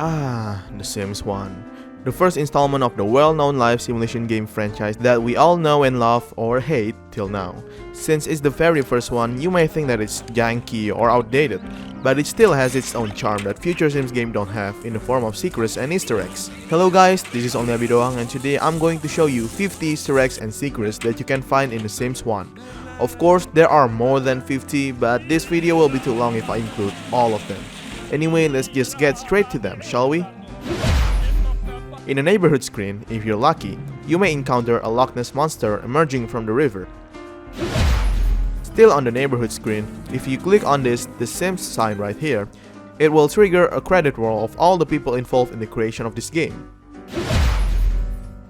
Ah, The Sims 1. The first installment of the well-known life simulation game franchise that we all know and love or hate till now. Since it's the very first one, you may think that it's janky or outdated, but it still has its own charm that future Sims games don't have in the form of secrets and Easter eggs. Hello guys, this is onlyabidoang and today I'm going to show you 50 Easter eggs and secrets that you can find in The Sims 1. Of course, there are more than 50, but this video will be too long if I include all of them. Anyway, let's just get straight to them, shall we? In the neighborhood screen, if you're lucky, you may encounter a Loch Ness monster emerging from the river. Still on the neighborhood screen, if you click on the Sims sign right here, it will trigger a credit roll of all the people involved in the creation of this game.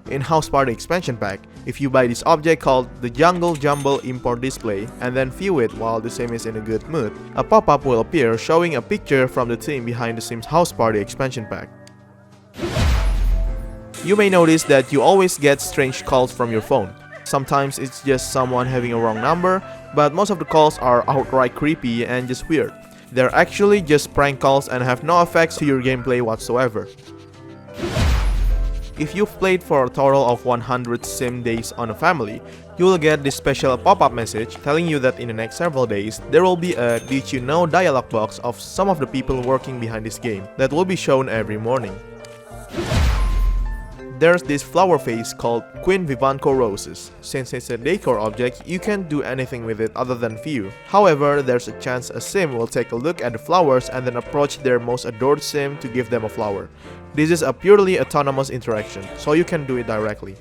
In House Party expansion pack, if you buy this object called the Jungle Jumble import display and then view it while the Sim is in a good mood, a pop-up will appear showing a picture from the team behind the Sims House Party expansion pack. You may notice that you always get strange calls from your phone. Sometimes it's just someone having a wrong number, but most of the calls are outright creepy and just weird. They're actually just prank calls and have no effects to your gameplay whatsoever. If you've played for a total of 100 sim days on a family, you will get this special pop-up message telling you that in the next several days, there will be a "Did you know" dialogue box of some of the people working behind this game that will be shown every morning. There's this flower vase called Queen Vivanco Roses. Since it's a decor object, you can't do anything with it other than view. However, there's a chance a sim will take a look at the flowers and then approach their most adored sim to give them a flower. This is a purely autonomous interaction, so you can do it directly.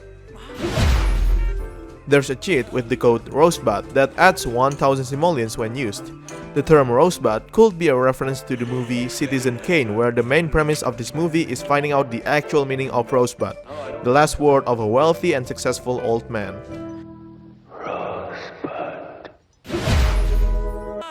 There's a cheat with the code Rosebud that adds 1000 simoleons when used. The term Rosebud could be a reference to the movie Citizen Kane, where the main premise of this movie is finding out the actual meaning of Rosebud, the last word of a wealthy and successful old man. Rosebud.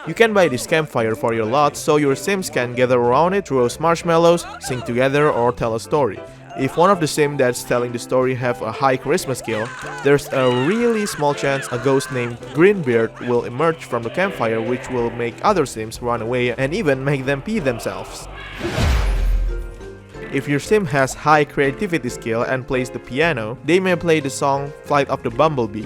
You can buy this campfire for your lot so your Sims can gather around it, roast marshmallows, sing together, or tell a story. If one of the Sims that's telling the story have a high charisma skill, there's a really small chance a ghost named Greenbeard will emerge from the campfire, which will make other Sims run away and even make them pee themselves. If your Sim has high creativity skill and plays the piano, they may play the song Flight of the Bumblebee.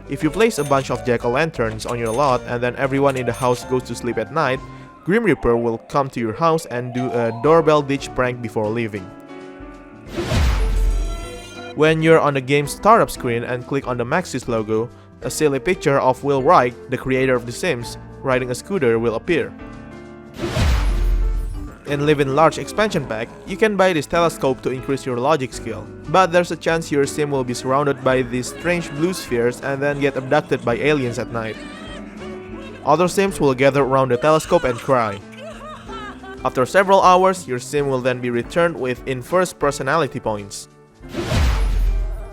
If you place a bunch of jack-o'-lanterns on your lot and then everyone in the house goes to sleep at night, Grim Reaper will come to your house and do a doorbell ditch prank before leaving. When you're on the game's startup screen and click on the Maxis logo, a silly picture of Will Wright, the creator of The Sims, riding a scooter will appear. In Live in Large expansion pack, you can buy this telescope to increase your logic skill, but there's a chance your Sim will be surrounded by these strange blue spheres and then get abducted by aliens at night. Other Sims will gather around the telescope and cry. After several hours, your Sim will then be returned with inverse personality points.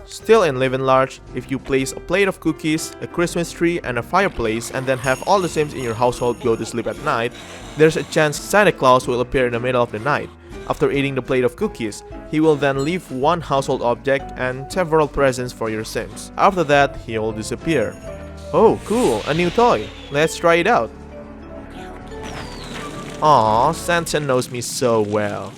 Still in Live in Large, if you place a plate of cookies, a Christmas tree, and a fireplace and then have all the Sims in your household go to sleep at night, there's a chance Santa Claus will appear in the middle of the night. After eating the plate of cookies, he will then leave one household object and several presents for your Sims. After that, he will disappear. Oh, cool, a new toy. Let's try it out. Aww, Santa knows me so well.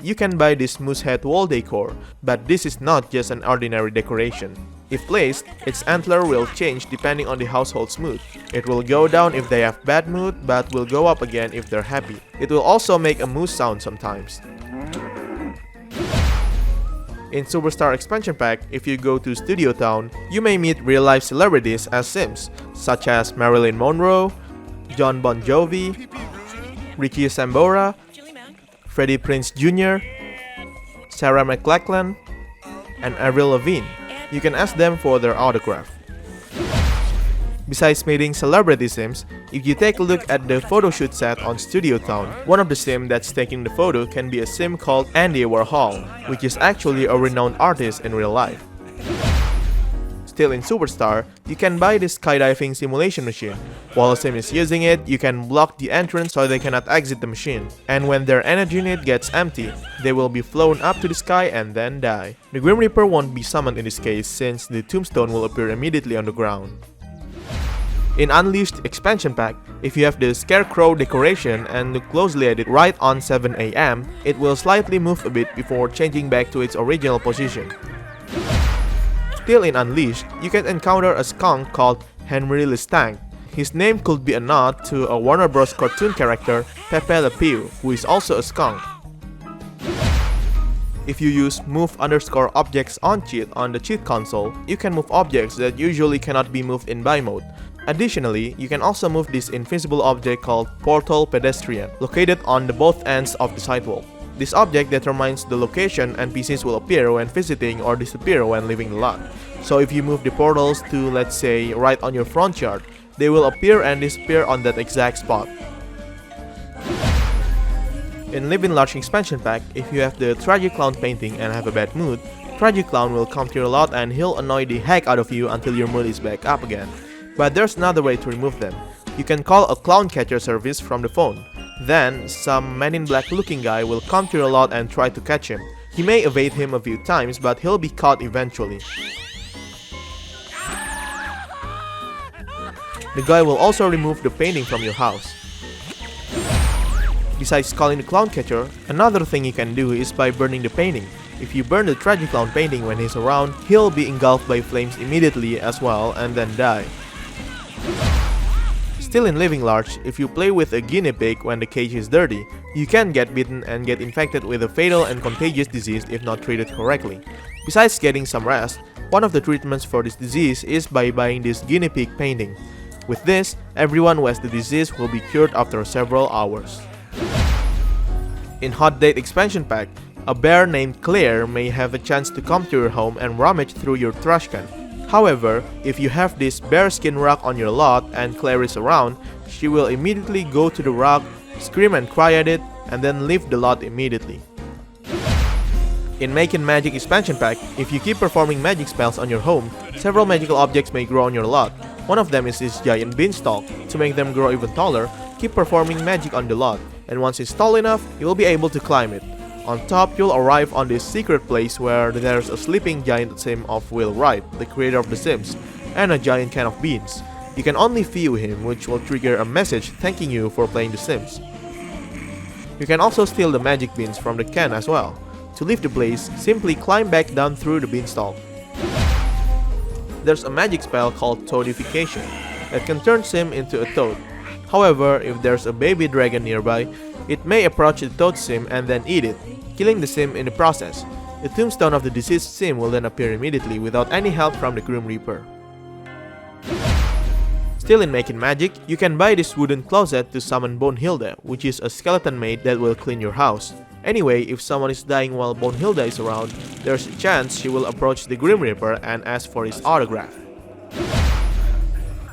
You can buy this moose head wall decor, but this is not just an ordinary decoration. If placed, its antler will change depending on the household's mood. It will go down if they have bad mood, but will go up again if they're happy. It will also make a moose sound sometimes. In Superstar expansion pack, if you go to Studio Town, you may meet real-life celebrities as Sims, such as Marilyn Monroe, John Bon Jovi, Ricky Sambora, Freddie Prinze Jr., Sarah McLachlan, and Avril Lavigne. You can ask them for their autograph. Besides meeting celebrity Sims, if you take a look at the photoshoot set on Studio Town, one of the Sims that's taking the photo can be a Sim called Andy Warhol, which is actually a renowned artist in real life. Still in Superstar, you can buy this skydiving simulation machine. While a Sim is using it, you can block the entrance so they cannot exit the machine. And when their energy unit gets empty, they will be flown up to the sky and then die. The Grim Reaper won't be summoned in this case since the tombstone will appear immediately on the ground. In Unleashed expansion pack, if you have the Scarecrow decoration and look closely at it right on 7 AM, it will slightly move a bit before changing back to its original position. Still in Unleashed, you can encounter a skunk called Henry Le Stank. His name could be a nod to a Warner Bros. Cartoon character, Pepe Le Pew, who is also a skunk. If you use move_objects on cheat on the cheat console, you can move objects that usually cannot be moved in buy mode. Additionally, you can also move this invisible object called Portal Pedestrian, located on the both ends of the sidewalk. This object determines the location NPCs will appear when visiting or disappear when leaving the lot. So if you move the portals to, let's say, right on your front yard, they will appear and disappear on that exact spot. In Live in Large expansion pack, if you have the Tragic Clown painting and have a bad mood, Tragic Clown will come to your lot and he'll annoy the heck out of you until your mood is back up again. But there's another way to remove them. You can call a clown catcher service from the phone. Then, some man in black looking guy will come to your lot and try to catch him. He may evade him a few times, but he'll be caught eventually. The guy will also remove the painting from your house. Besides calling the clown catcher, another thing you can do is by burning the painting. If you burn the Tragic Clown painting when he's around, he'll be engulfed by flames immediately as well and then die. Still in Living Large, if you play with a guinea pig when the cage is dirty, you can get bitten and get infected with a fatal and contagious disease if not treated correctly. Besides getting some rest, one of the treatments for this disease is by buying this guinea pig painting. With this, everyone who has the disease will be cured after several hours. In Hot Date expansion pack, a bear named Claire may have a chance to come to your home and rummage through your trash can. However, if you have this bearskin rug on your lot and Claire is around, she will immediately go to the rug, scream and cry at it, and then leave the lot immediately. In Making Magic expansion pack, if you keep performing magic spells on your home, several magical objects may grow on your lot. One of them is this giant beanstalk. To make them grow even taller, keep performing magic on the lot, and once it's tall enough, you will be able to climb it. On top, you'll arrive on this secret place where there's a sleeping giant sim of Will Wright, the creator of The Sims, and a giant can of beans. You can only view him, which will trigger a message thanking you for playing The Sims. You can also steal the magic beans from the can as well. To leave the place, simply climb back down through the beanstalk. There's a magic spell called Toadification that can turn Sim into a toad. However, if there's a baby dragon nearby, it may approach the toad Sim and then eat it, killing the Sim in the process. The tombstone of the deceased Sim will then appear immediately without any help from the Grim Reaper. Still in Making Magic, you can buy this wooden closet to summon Bonehilda, which is a skeleton maid that will clean your house. Anyway, if someone is dying while Bonehilda is around, there's a chance she will approach the Grim Reaper and ask for his autograph.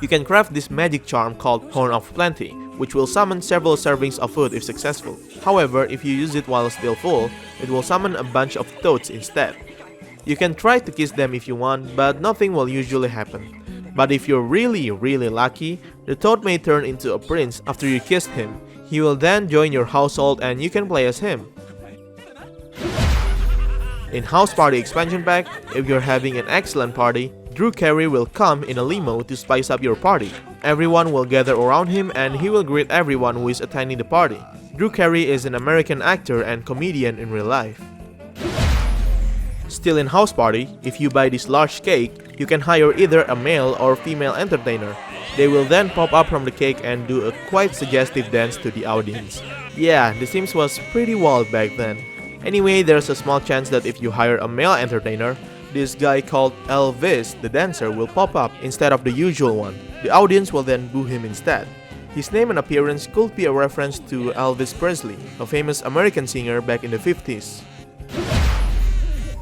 You can craft this magic charm called Horn of Plenty, which will summon several servings of food if successful. However, if you use it while still full, it will summon a bunch of toads instead. You can try to kiss them if you want, but nothing will usually happen. But if you're really lucky, the toad may turn into a prince after you kissed him. He will then join your household and you can play as him. In House Party expansion pack, if you're having an excellent party, Drew Carey will come in a limo to spice up your party. Everyone will gather around him and he will greet everyone who is attending the party. Drew Carey is an American actor and comedian in real life. Still in House Party, if you buy this large cake, you can hire either a male or female entertainer. They will then pop up from the cake and do a quite suggestive dance to the audience. Yeah, The Sims was pretty wild back then. Anyway, there's a small chance that if you hire a male entertainer, this guy called Elvis, the dancer, will pop up instead of the usual one. The audience will then boo him instead. His name and appearance could be a reference to Elvis Presley, a famous American singer back in the 50s.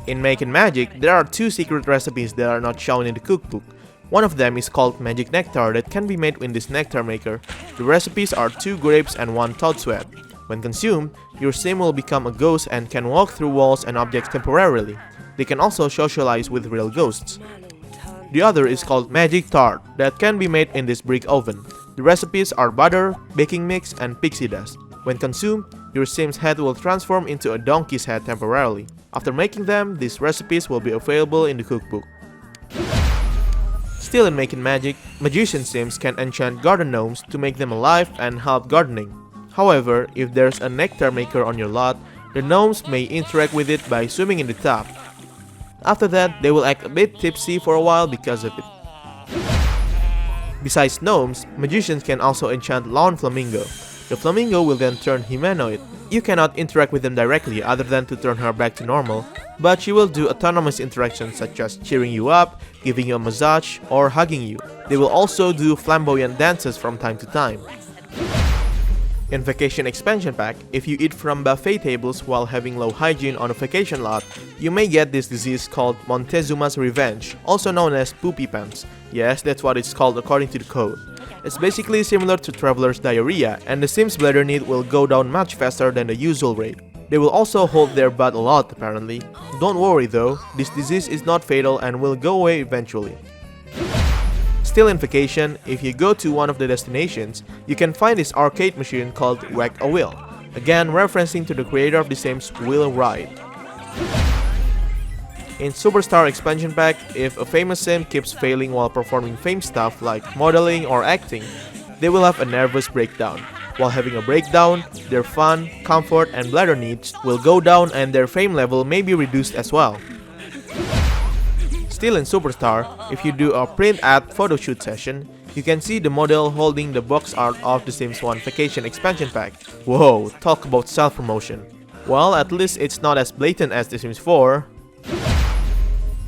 In Making Magic, there are two secret recipes that are not shown in the cookbook. One of them is called Magic Nectar that can be made in this nectar maker. The recipes are 2 grapes and 1 toad sweat. When consumed, your sim will become a ghost and can walk through walls and objects temporarily. They can also socialize with real ghosts. The other is called Magic Tart that can be made in this brick oven. The recipes are butter, baking mix, and pixie dust. When consumed, your sim's head will transform into a donkey's head temporarily. After making them, these recipes will be available in the cookbook. Still in Making Magic, magician sims can enchant garden gnomes to make them alive and help gardening. However, if there's a nectar maker on your lot, the gnomes may interact with it by swimming in the tub. After that, they will act a bit tipsy for a while because of it. Besides gnomes, magicians can also enchant lawn flamingo. The flamingo will then turn humanoid. You cannot interact with them directly other than to turn her back to normal, but she will do autonomous interactions such as cheering you up, giving you a massage, or hugging you. They will also do flamboyant dances from time to time. In Vacation Expansion Pack, if you eat from buffet tables while having low hygiene on a vacation lot, you may get this disease called Montezuma's Revenge, also known as poopy pants. Yes, that's what it's called according to the code. It's basically similar to traveler's diarrhea, and the Sims' bladder need will go down much faster than the usual rate. They will also hold their butt a lot apparently. Don't worry though, this disease is not fatal and will go away eventually. Still in vacation, if you go to one of the destinations, you can find this arcade machine called Whack-A-Wheel, again referencing to the creator of the Sims Wheel Ride. In Superstar Expansion Pack, if a famous sim keeps failing while performing fame stuff like modeling or acting, they will have a nervous breakdown. While having a breakdown, their fun, comfort, and bladder needs will go down and their fame level may be reduced as well. Still in Superstar, if you do a print ad photoshoot session, you can see the model holding the box art of The Sims 1 Vacation Expansion Pack. Whoa, talk about self-promotion. Well, at least it's not as blatant as The Sims 4.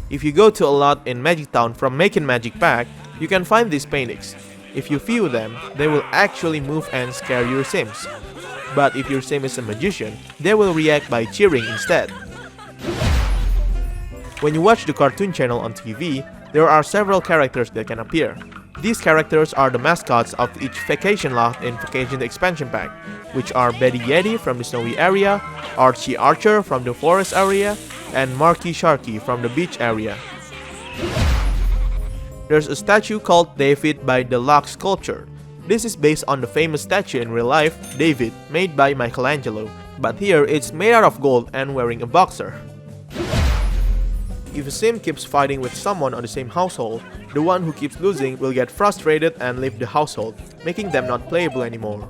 If you go to a lot in Magic Town from Making Magic Pack, you can find these paintings. If you view them, they will actually move and scare your Sims. But if your Sim is a magician, they will react by cheering instead. When you watch the cartoon channel on TV, there are several characters that can appear. These characters are the mascots of each vacation lot in Vacation Expansion Pack, which are Betty Yeti from the snowy area, Archie Archer from the forest area, and Marky Sharky from the beach area. There's a statue called David by the Lock Sculpture. This is based on the famous statue in real life, David, made by Michelangelo, but here it's made out of gold and wearing a boxer. If a sim keeps fighting with someone on the same household, the one who keeps losing will get frustrated and leave the household, making them not playable anymore.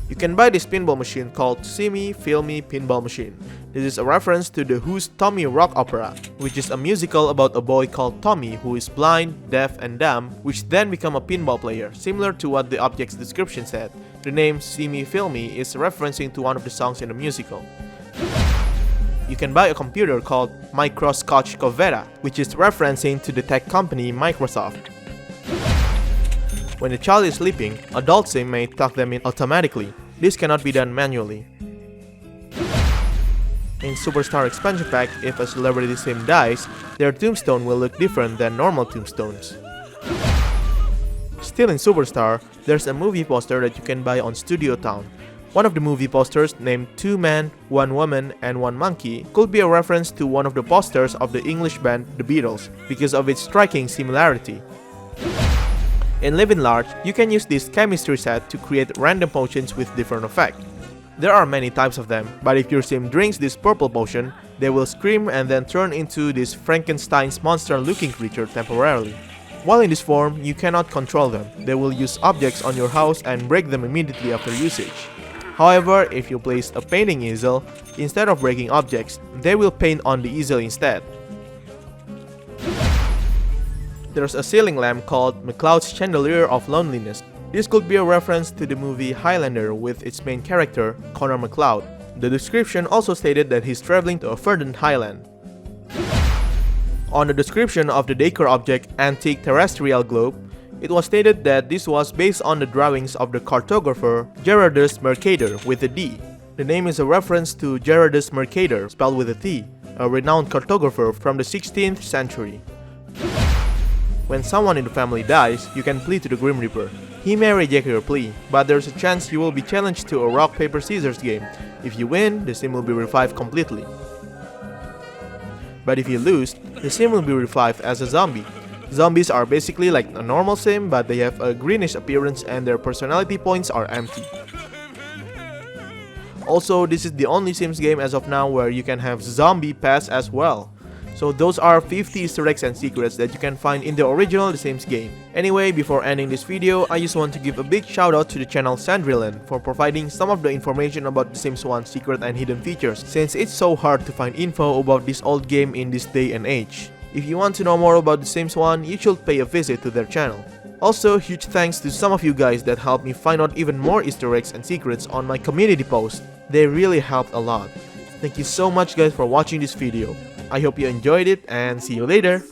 You can buy this pinball machine called See Me, Feel Me Pinball Machine. This is a reference to the Who's Tommy rock opera, which is a musical about a boy called Tommy who is blind, deaf, and dumb, which then become a pinball player, similar to what the object's description said. The name See Me, Feel Me is referencing to one of the songs in the musical. You can buy a computer called Microscotch Covera, which is referencing to the tech company Microsoft. When the child is sleeping, adult sim may tuck them in automatically. This cannot be done manually. In Superstar Expansion Pack, if a celebrity sim dies, their tombstone will look different than normal tombstones. Still in Superstar, there's a movie poster that you can buy on Studio Town. One of the movie posters, named 2 Men, 1 Woman, and 1 Monkey, could be a reference to one of the posters of the English band The Beatles because of its striking similarity. In Living Large, you can use this chemistry set to create random potions with different effects. There are many types of them, but if your sim drinks this purple potion, they will scream and then turn into this Frankenstein's monster-looking creature temporarily. While in this form, you cannot control them. They will use objects on your house and break them immediately after usage. However, if you place a painting easel, instead of breaking objects, they will paint on the easel instead. There's a ceiling lamp called McCloud's Chandelier of Loneliness. This could be a reference to the movie Highlander with its main character, Connor McCloud. The description also stated that he's traveling to a verdant highland. On the description of the decor object Antique Terrestrial Globe, it was stated that this was based on the drawings of the cartographer Gerardus Mercator with a D. The name is a reference to Gerardus Mercator, spelled with a T, a renowned cartographer from the 16th century. When someone in the family dies, you can plead to the Grim Reaper. He may reject your plea, but there's a chance you will be challenged to a rock paper scissors game. If you win, the sim will be revived completely. But if you lose, the sim will be revived as a zombie. Zombies are basically like a normal sim, but they have a greenish appearance and their personality points are empty. Also, this is the only Sims game as of now where you can have zombie pets as well. So those are 50 Easter eggs and secrets that you can find in the original The Sims game. Anyway, before ending this video, I just want to give a big shout out to the channel Sandrillan for providing some of the information about The Sims 1 secret and hidden features, since it's so hard to find info about this old game in this day and age. If you want to know more about The Sims 1, you should pay a visit to their channel. Also, huge thanks to some of you guys that helped me find out even more Easter eggs and secrets on my community post. They really helped a lot. Thank you so much guys for watching this video. I hope you enjoyed it and see you later.